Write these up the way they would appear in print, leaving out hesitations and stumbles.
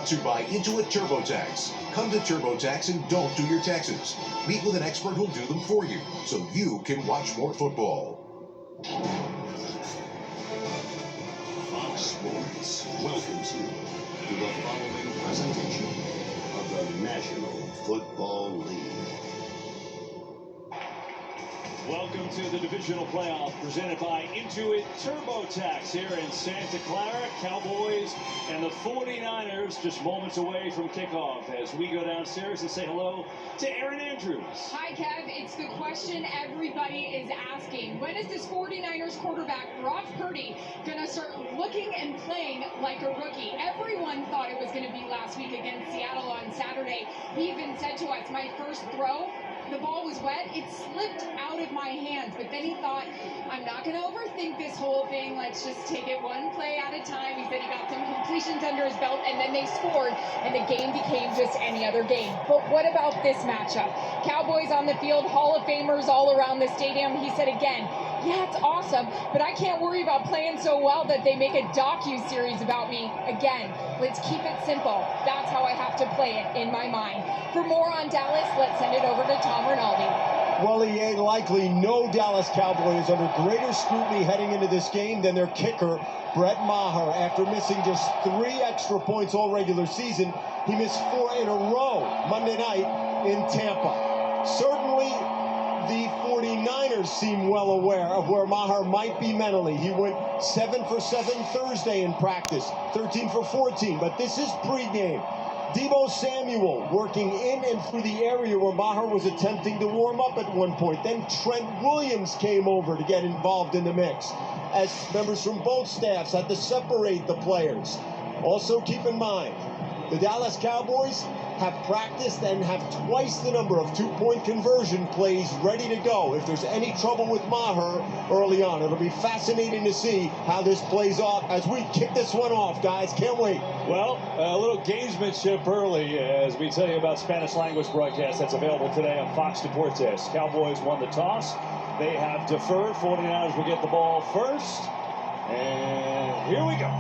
brought to you by Intuit TurboTax. Come to TurboTax and don't do your taxes. Meet with an expert who'll do them for you so you can watch more football. Fox Sports welcomes you to the following presentation of the National Football League. Welcome to the divisional playoff presented by Intuit TurboTax here in Santa Clara. Cowboys and the 49ers just moments away from kickoff as we go downstairs and say hello to Erin Andrews. Hi, Kev. It's the question everybody is asking. When is this 49ers quarterback, Brock Purdy, going to start looking and playing like a rookie? Everyone thought it was going to be last week against Seattle on Saturday. He even said to us, my first throw, the ball was wet, it slipped out of my hands, but then he thought, I'm not going to overthink this whole thing, let's just take it one play at a time. He said he got some completions under his belt, and then they scored, and the game became just any other game. But what about this matchup? Cowboys on the field, Hall of Famers all around the stadium. He said again, yeah, it's awesome, but I can't worry about playing so well that they make a docu-series about me. Again, let's keep it simple. That's how I have to play it in my mind. For more on Dallas, let's send it over to Tom Rinaldi. Well, EA, likely no Dallas Cowboy is under greater scrutiny heading into this game than their kicker, Brett Maher. After missing just 3 extra points all regular season, he missed 4 in a row Monday night in Tampa. Certainly, the 49ers seem well aware of where Maher might be mentally. He went 7 for 7 Thursday in practice, 13 for 14, but this is pregame. Deebo Samuel working in and through the area where Maher was attempting to warm up at one point. Then Trent Williams came over to get involved in the mix, as members from both staffs had to separate the players. Also keep in mind, the Dallas Cowboys have practiced and have twice the number of 2-point conversion plays ready to go if there's any trouble with Maher early on. It'll be fascinating to see how this plays off as we kick this one off, guys. Can't wait. Well, a little gamesmanship early as we tell you about Spanish language broadcast that's available today on Fox Deportes. Cowboys won the toss. They have deferred. 49ers will get the ball first. And here we go.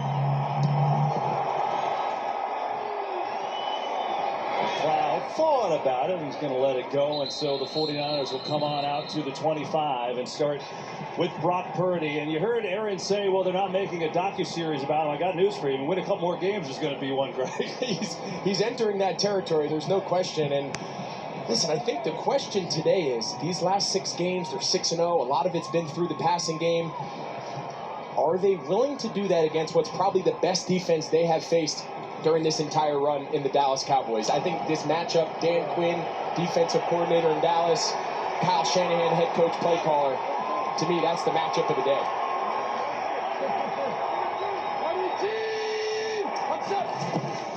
Cloud thought about it. He's going to let it go, and so the 49ers will come on out to the 25 and start with Brock Purdy. And you heard Aaron say, well, they're not making a docuseries about him. I got news for you. Win a couple more games is going to be one, Greg. he's entering that territory. There's no question. And listen, I think the question today is these last 6 games, they're 6-0. A lot of it's been through the passing game. Are they willing to do that against what's probably the best defense they have faced during this entire run in the Dallas Cowboys? I think this matchup, Dan Quinn, defensive coordinator in Dallas, Kyle Shanahan, head coach, play caller, to me, that's the matchup of the day.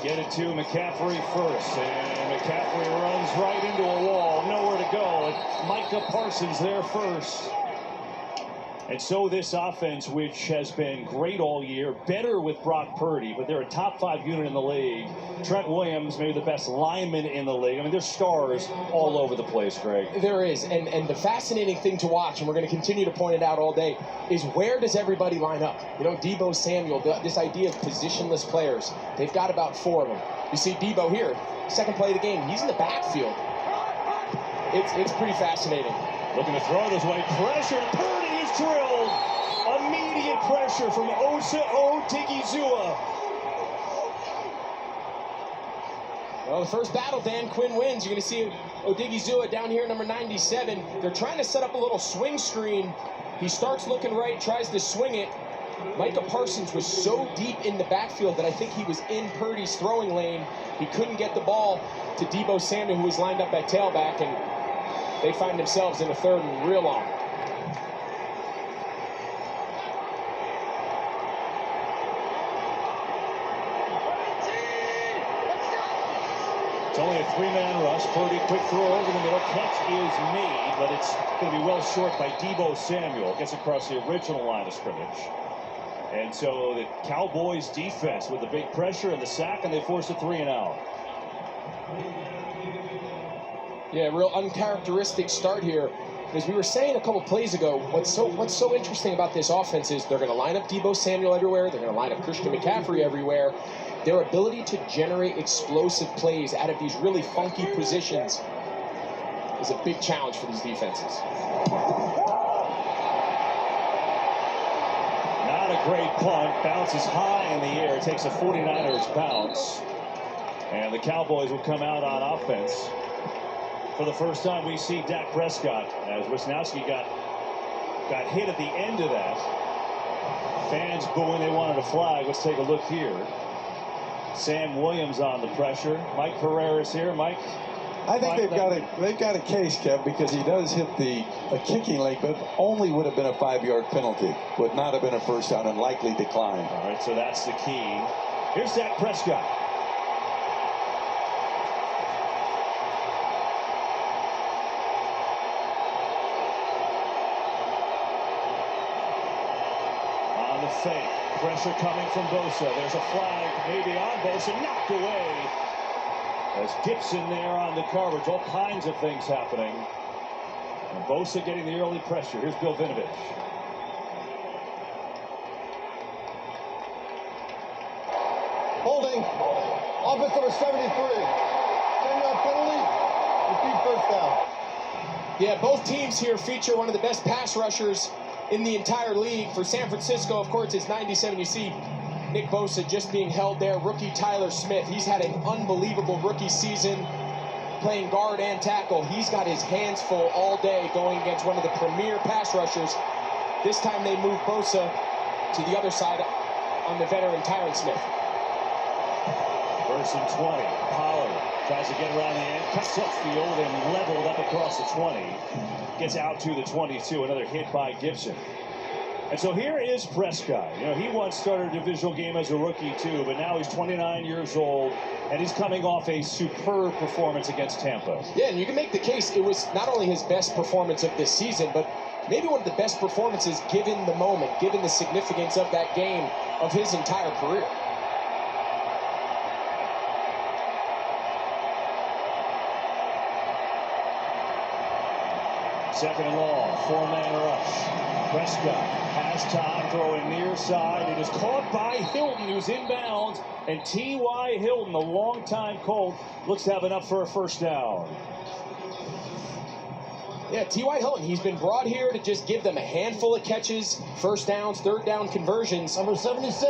Get it to McCaffrey first, and McCaffrey runs right into a wall, nowhere to go. And Micah Parsons there first. And so this offense, which has been great all year, better with Brock Purdy, but they're a top 5 unit in the league. Trent Williams, maybe the best lineman in the league. I mean, there's stars all over the place, Greg. There is, and the fascinating thing to watch, and we're going to continue to point it out all day, is where does everybody line up? You know, Deebo Samuel, this idea of positionless players, they've got about 4 of them. You see Deebo here, second play of the game, he's in the backfield. It's pretty fascinating. Looking to throw it his way, pressure, Purdy is drilled. Immediate pressure from Osa Odigizua. Well, the first battle Dan Quinn wins. You're going to see Odigizua down here, number 97. They're trying to set up a little swing screen. He starts looking right, tries to swing it. Micah Parsons was so deep in the backfield that I think he was in Purdy's throwing lane. He couldn't get the ball to Deebo Samuel, who was lined up at tailback, and they find themselves in a 3rd and real long. It's only a 3-man rush. Purdy, quick throw over the middle. Catch is made, but it's going to be well short by Deebo Samuel. Gets across the original line of scrimmage. And so the Cowboys defense with the big pressure and the sack, and they force a 3-and-out. Yeah, real uncharacteristic start here. As we were saying a couple plays ago, what's so interesting about this offense is they're going to line up Deebo Samuel everywhere. They're going to line up Christian McCaffrey everywhere. their ability to generate explosive plays out of these really funky positions is a big challenge for these defenses. Not a great punt. Bounces high in the air. It takes a 49ers bounce. And the Cowboys will come out on offense. For the first time, we see Dak Prescott as Wisnowski got hit at the end of that. Fans booing, they wanted a flag. Let's take a look here. Sam Williams on the pressure. Mike Pereira's here. Mike. I think they've got a case, Kev, because he does hit a kicking leg, but only would have been a 5-yard penalty. Would not have been a first down and likely decline. All right, so that's the key. Here's Dak Prescott. On the fake. Pressure coming from Bosa. There's a flag maybe on Bosa. Knocked away. As Gibson there on the coverage. All kinds of things happening. And Bosa getting the early pressure. Here's Bill Vinovich. Holding. Offense number 73. 10-yard penalty. Repeat first down. Yeah, both teams here feature one of the best pass rushers in the entire league. For San Francisco, of course, it's 97. You see Nick Bosa just being held there. Rookie Tyler Smith. He's had an unbelievable rookie season playing guard and tackle. He's got his hands full all day going against one of the premier pass rushers. This time they move Bosa to the other side on the veteran Tyron Smith. First and 20. Pollard tries to get around the end, cuts upfield and leveled up across the 20. Gets out to the 22. Another hit by Gibson. And so here is Prescott. You know, he once started a divisional game as a rookie too, but now he's 29 years old, and he's coming off a superb performance against Tampa. Yeah, and you can make the case it was not only his best performance of this season, but maybe one of the best performances given the moment, given the significance of that game of his entire career. Second and long, 4-man rush. Prescott has time, throwing near side. It is caught by Hilton, who's inbounds. And T.Y. Hilton, the longtime Colt, looks to have enough for a first down. Yeah, T.Y. Hilton, he's been brought here to just give them a handful of catches, first downs, third down conversions. Number 76.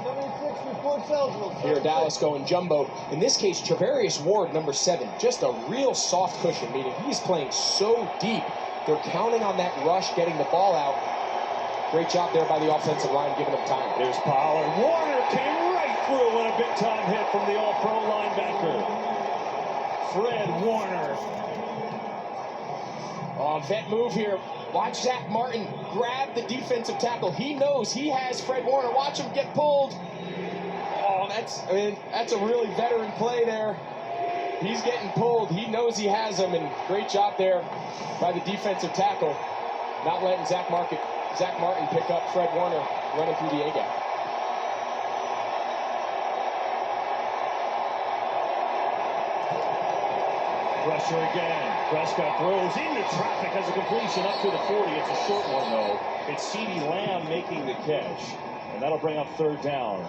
76 reports eligible. Here, Dallas going jumbo. In this case, Travarius Ward, number 7. Just a real soft cushion, meaning he's playing so deep. They're counting on that rush, getting the ball out. Great job there by the offensive line, giving them time. There's Pollard. Warner came right through with a big-time hit from the All-Pro linebacker. Fred Warner. Vet move here. Watch Zach Martin grab the defensive tackle. He knows he has Fred Warner. Watch him get pulled. Oh, that's a really veteran play there. He's getting pulled. He knows he has him, and great job there by the defensive tackle, not letting Zach Martin pick up Fred Warner running through the A-gap. Pressure again. Prescott throws into traffic, has a completion up to the 40. It's a short one, though. It's CeeDee Lamb making the catch, and that'll bring up third down.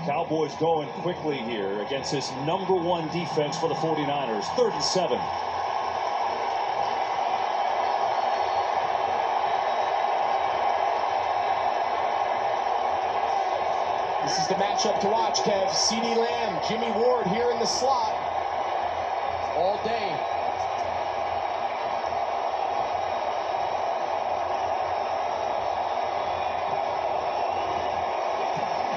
Cowboys going quickly here against this #1 defense for the 49ers. 3rd and 7. This is the matchup to watch, Kev. CeeDee Lamb, Jimmy Ward here in the slot all day.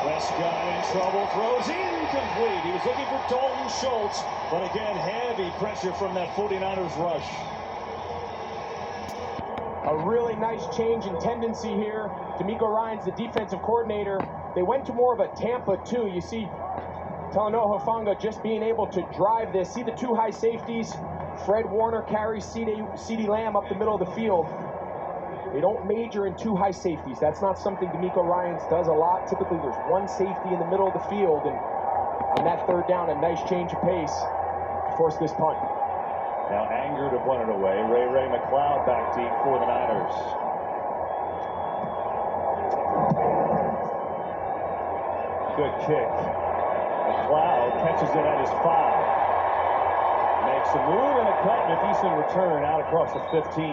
Prescott in trouble, throws incomplete. He was looking for Dalton Schultz, but again, heavy pressure from that 49ers rush. A really nice change in tendency here. D'Amico Ryans, the defensive coordinator. They went to more of a Tampa 2. You see Talanoa Hufanga just being able to drive this. See the 2 high safeties. Fred Warner carries CeeDee Lamb up the middle of the field. They don't major in 2 high safeties. That's not something D'Amico Ryans does a lot. Typically, there's 1 safety in the middle of the field. And on that 3rd down, a nice change of pace to force this punt. Now Anger to punt it away. Ray McLeod back deep for the Niners. Good kick. McLeod catches it at his 5. Makes a move and a cut and a decent return out across the 15.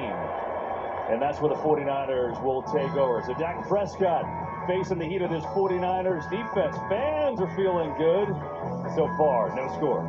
And that's where the 49ers will take over. So Dak Prescott facing the heat of this 49ers defense. Fans are feeling good. So far, no score.